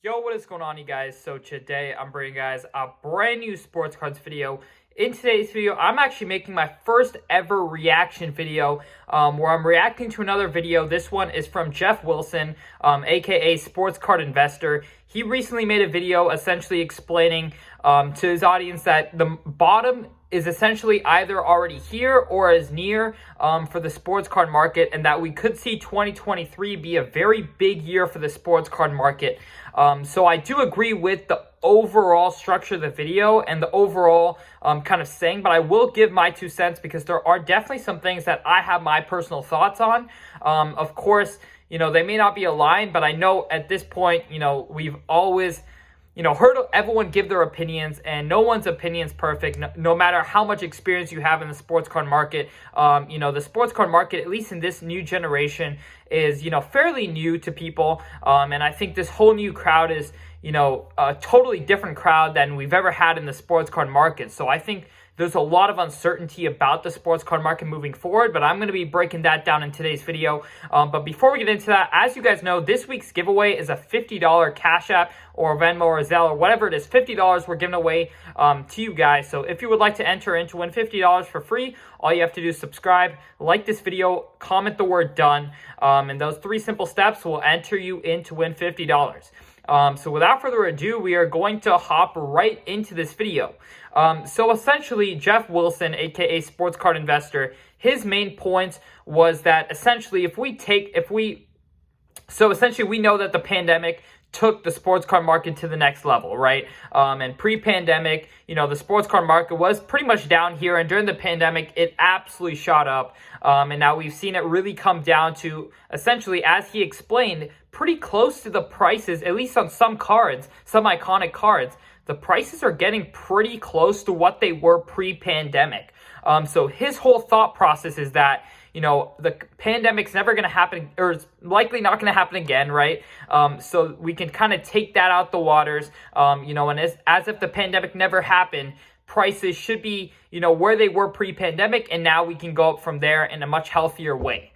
Yo, what is going on, you guys? So today I'm bringing you guys a brand new sports cards video. In today's video, I'm actually making my first ever reaction video where I'm reacting to another video. This one is from Jeff Wilson, aka Sports Card Investor. He recently made a video essentially explaining to his audience that the bottom is essentially either already here or is near for the sports card market, and that we could see 2023 be a very big year for the sports card market. So I do agree with the overall structure of the video and the overall kind of saying, but I will give my 2 cents because there are definitely some things that I have my personal thoughts on. Of course, they may not be aligned, but I know at this point, we've always heard everyone give their opinions, and no one's opinion's perfect, no matter how much experience you have in the sports card market. The sports card market, at least in this new generation, is, fairly new to people. And I think this whole new crowd is, a totally different crowd than we've ever had in the sports card market. So I think there's a lot of uncertainty about the sports card market moving forward, but I'm going to be breaking that down in today's video. But before we get into that, as you guys know, this week's giveaway is a $50 Cash App or Venmo or Zelle or whatever it is. $50 we're giving away to you guys. So if you would like to enter in to win $50 for free, all you have to do is subscribe, like this video, comment the word done, and those 3 simple steps will enter you in to win $50. So without further ado, we are going to hop right into this video. So essentially, Jeff Wilson, aka Sports Card Investor, his main point was that essentially we know that the pandemic took the sports card market to the next level, right? And pre-pandemic, the sports card market was pretty much down here, and during the pandemic, it absolutely shot up. And now we've seen it really come down to, essentially, as he explained, pretty close to the prices, at least on some cards, some iconic cards. The prices are getting pretty close to what they were pre-pandemic. So his whole thought process is that, the pandemic's never going to happen, or it's likely not going to happen again, right? So we can kind of take that out the waters, and as if the pandemic never happened, prices should be, where they were pre-pandemic, and now we can go up from there in a much healthier way,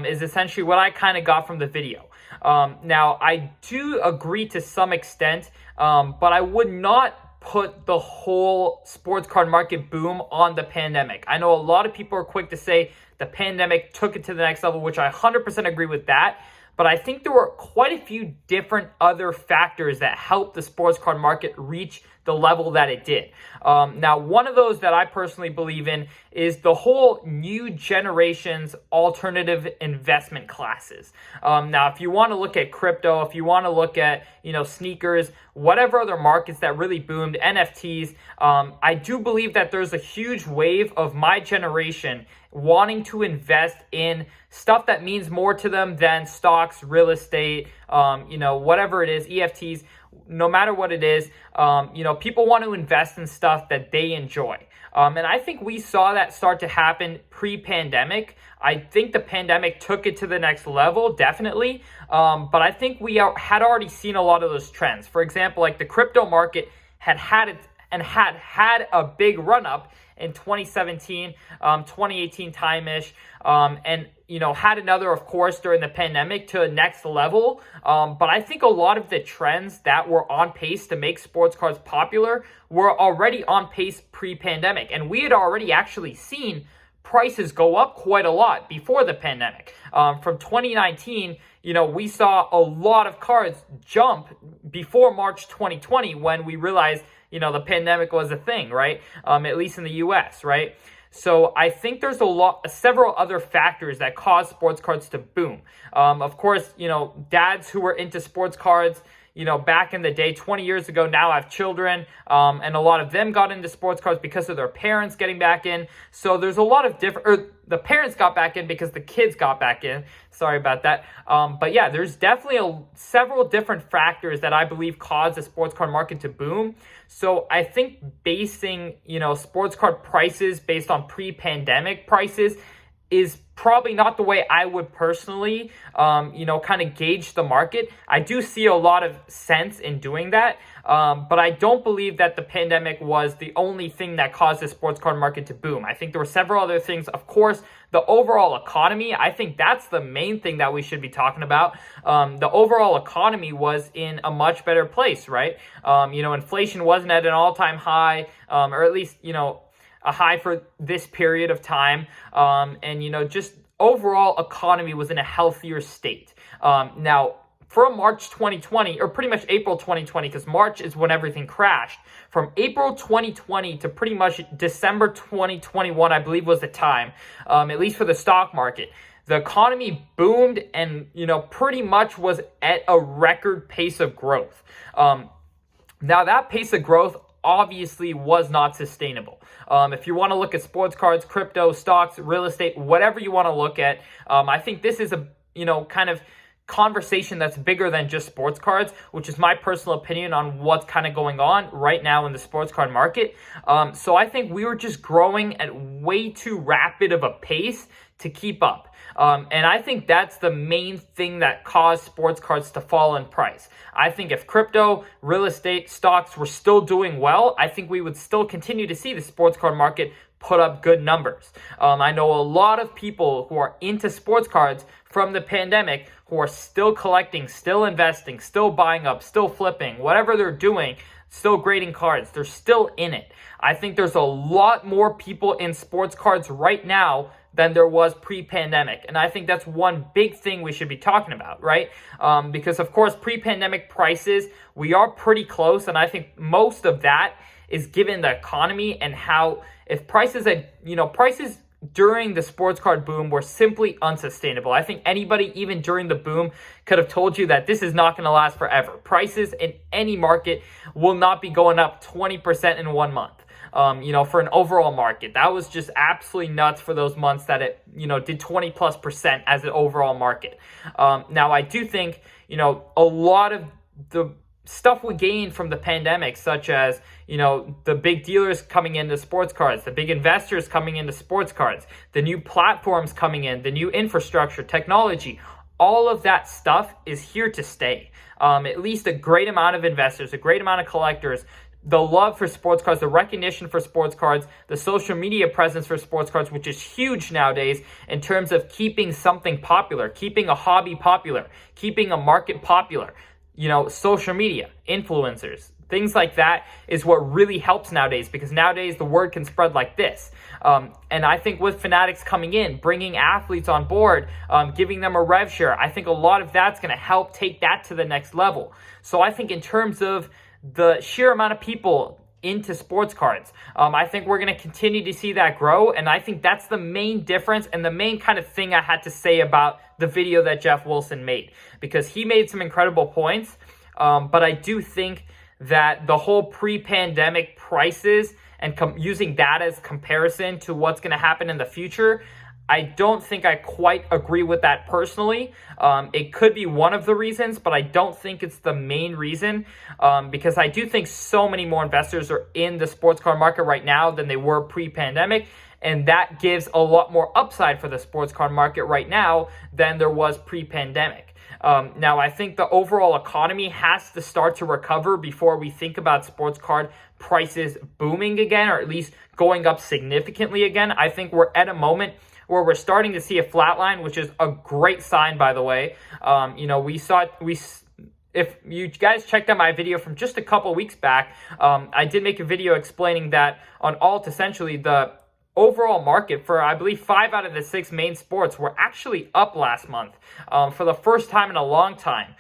is essentially what I kind of got from the video. Now, I do agree to some extent, but I would not put the whole sports card market boom on the pandemic. I know a lot of people are quick to say the pandemic took it to the next level, which I 100% agree with that. But I think there were quite a few different other factors that helped the sports card market reach the level that it did. Now, one of those that I personally believe in is the whole new generation's alternative investment classes. Now, if you want to look at crypto, if you want to look at, sneakers, whatever other markets that really boomed, NFTs, I do believe that there's a huge wave of my generation wanting to invest in stuff that means more to them than stocks, real estate, whatever it is, EFTs, no matter what it is, people want to invest in stuff that they enjoy. And I think we saw that start to happen pre-pandemic. I think the pandemic took it to the next level, definitely. But I think we had already seen a lot of those trends. For example, like the crypto market had a big run up in 2017, 2018 time-ish, and had another, of course, during the pandemic to a next level. But I think a lot of the trends that were on pace to make sports cards popular were already on pace pre-pandemic, and we had already actually seen prices go up quite a lot before the pandemic. From 2019, we saw a lot of cards jump before March 2020 when we realized, the pandemic was a thing, right? At least in the US, right? So I think there's several other factors that cause sports cards to boom. Of course, dads who were into sports cards, back in the day, 20 years ago, now have children, and a lot of them got into sports cards because of their parents getting back in. So there's a lot of the parents got back in because the kids got back in. Sorry about that. But yeah, there's definitely several different factors that I believe caused the sports card market to boom. So I think basing, sports card prices based on pre-pandemic prices is probably not the way I would personally, kind of gauge the market. I do see a lot of sense in doing that, but I don't believe that the pandemic was the only thing that caused the sports card market to boom. I think there were several other things. Of course, the overall economy, I think that's the main thing that we should be talking about. The overall economy was in a much better place, right? Inflation wasn't at an all-time high, or at least, a high for this period of time. Just overall economy was in a healthier state. Now, from March 2020, or pretty much April 2020, because March is when everything crashed, from April 2020 to pretty much December 2021, I believe was the time, at least for the stock market, the economy boomed and, pretty much was at a record pace of growth. Now, that pace of growth obviously was not sustainable. If you want to look at sports cards, crypto, stocks, real estate, whatever you want to look at, I think this is a, kind of conversation that's bigger than just sports cards, which is my personal opinion on what's kind of going on right now in the sports card market. So I think we were just growing at way too rapid of a pace to keep up. And I think that's the main thing that caused sports cards to fall in price. I think if crypto, real estate, stocks were still doing well, I think we would still continue to see the sports card market put up good numbers. I know a lot of people who are into sports cards from the pandemic who are still collecting, still investing, still buying up, still flipping, whatever they're doing, still grading cards. They're still in it. I think there's a lot more people in sports cards right now than there was pre-pandemic. And I think that's one big thing we should be talking about, right? Because, of course, pre-pandemic prices, we are pretty close. And I think most of that is given the economy and how if prices during the sports card boom were simply unsustainable. I think anybody, even during the boom, could have told you that this is not going to last forever. Prices in any market will not be going up 20% in 1 month. For an overall market. That was just absolutely nuts for those months that it, did 20+% as an overall market. Now, I do think, a lot of the stuff we gained from the pandemic, such as, the big dealers coming into sports cards, the big investors coming into sports cards, the new platforms coming in, the new infrastructure, technology, all of that stuff is here to stay. At least a great amount of investors, a great amount of collectors, the love for sports cards, the recognition for sports cards, the social media presence for sports cards, which is huge nowadays in terms of keeping something popular, keeping a hobby popular, keeping a market popular. Social media, influencers, things like that is what really helps nowadays, because nowadays the word can spread like this. And I think with Fanatics coming in, bringing athletes on board, giving them a rev share, I think a lot of that's going to help take that to the next level. So I think in terms of the sheer amount of people into sports cards, I think we're going to continue to see that grow. And I think that's the main difference and the main kind of thing I had to say about the video that Jeff Wilson made, because he made some incredible points. But I do think that the whole pre-pandemic prices and using that as comparison to what's going to happen in the future, I don't think I quite agree with that personally. It could be one of the reasons, but I don't think it's the main reason, because I do think so many more investors are in the sports card market right now than they were pre-pandemic, and that gives a lot more upside for the sports card market right now than there was pre-pandemic. Now, I think the overall economy has to start to recover before we think about sports card prices booming again, or at least going up significantly again. I think we're at a moment where we're starting to see a flat line, which is a great sign, by the way. If you guys checked out my video from just a couple weeks back, I did make a video explaining that on alt, essentially, the overall market for, I believe, 5 out of the 6 main sports were actually up last month for the first time in a long time.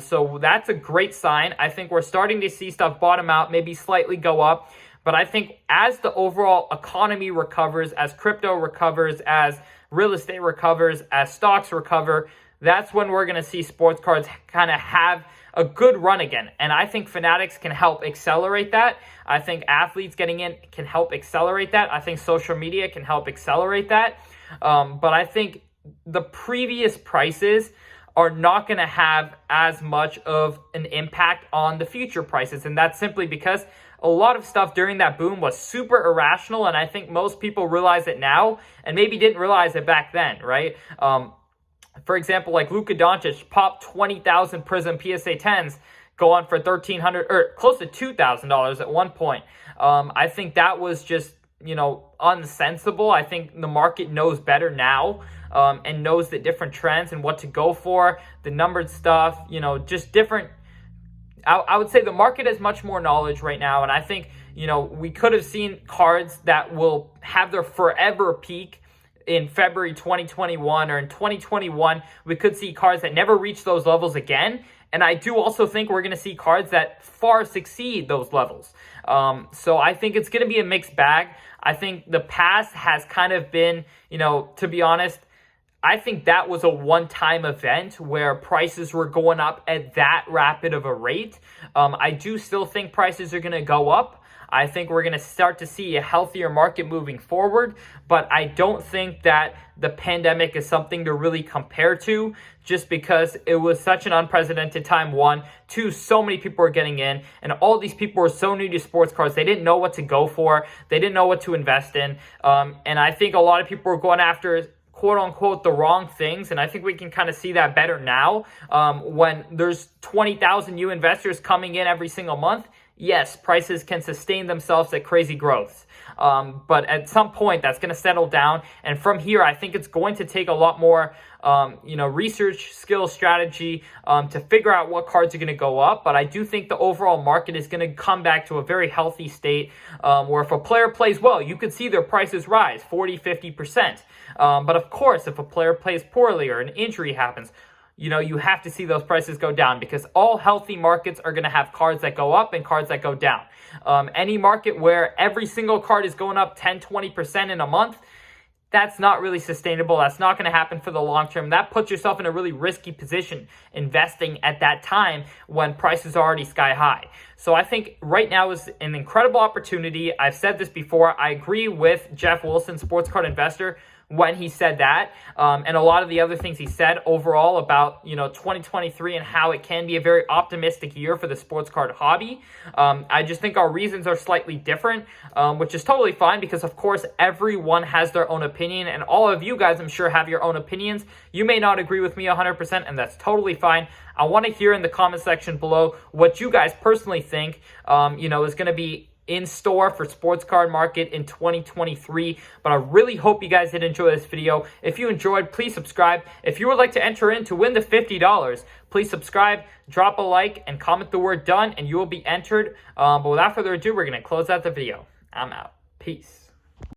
So that's a great sign. I think we're starting to see stuff bottom out, maybe slightly go up. But I think as the overall economy recovers, as crypto recovers, as real estate recovers, as stocks recover, that's when we're going to see sports cards kind of have a good run again. And I think Fanatics can help accelerate that. I think athletes getting in can help accelerate that. I think social media can help accelerate that. But I think the previous prices are not going to have as much of an impact on the future prices. And that's simply because a lot of stuff during that boom was super irrational, and I think most people realize it now and maybe didn't realize it back then, right? For example, like Luka Doncic popped 20,000 Prism PSA 10s, go on for $1,300 or close to $2,000 at one point. I think that was just, unsensible. I think the market knows better now, and knows the different trends and what to go for, the numbered stuff, just different. I would say the market has much more knowledge right now, and I think, we could have seen cards that will have their forever peak in February 2021, or in 2021, we could see cards that never reach those levels again. And I do also think we're going to see cards that far succeed those levels. So I think it's going to be a mixed bag. I think the past has kind of been, to be honest, I think that was a one-time event where prices were going up at that rapid of a rate. I do still think prices are going to go up. I think we're going to start to see a healthier market moving forward, but I don't think that the pandemic is something to really compare to, just because it was such an unprecedented time. One, two, so many people were getting in, and all these people were so new to sports cards. They didn't know what to go for. They didn't know what to invest in. And I think a lot of people were going after, quote unquote, the wrong things. And I think we can kind of see that better now, when there's 20,000 new investors coming in every single month. Yes, prices can sustain themselves at crazy growths. But at some point, that's going to settle down. And from here, I think it's going to take a lot more, research, skill, strategy to figure out what cards are going to go up. But I do think the overall market is going to come back to a very healthy state, where if a player plays well, you could see their prices rise 40, 50%. But of course, if a player plays poorly or an injury happens, you have to see those prices go down, because all healthy markets are going to have cards that go up and cards that go down. Any market where every single card is going up 10, 20% in a month, that's not really sustainable. That's not going to happen for the long term. That puts yourself in a really risky position investing at that time when prices are already sky high. So I think right now is an incredible opportunity. I've said this before. I agree with Jeff Wilson, Sports Card Investor, when he said that, and a lot of the other things he said overall about 2023 and how it can be a very optimistic year for the sports card hobby. I just think our reasons are slightly different, which is totally fine, because of course everyone has their own opinion, and all of you guys, I'm sure, have your own opinions. You may not agree with me 100%, and that's totally fine. I want to hear in the comment section below what you guys personally think is going to be in store for sports card market in 2023. But I really hope you guys did enjoy this video. If you enjoyed, please subscribe. If you would like to enter in to win the $50, please subscribe, drop a like, and comment the word done, and you will be entered. But without further ado, we're going to close out the video. I'm out. Peace.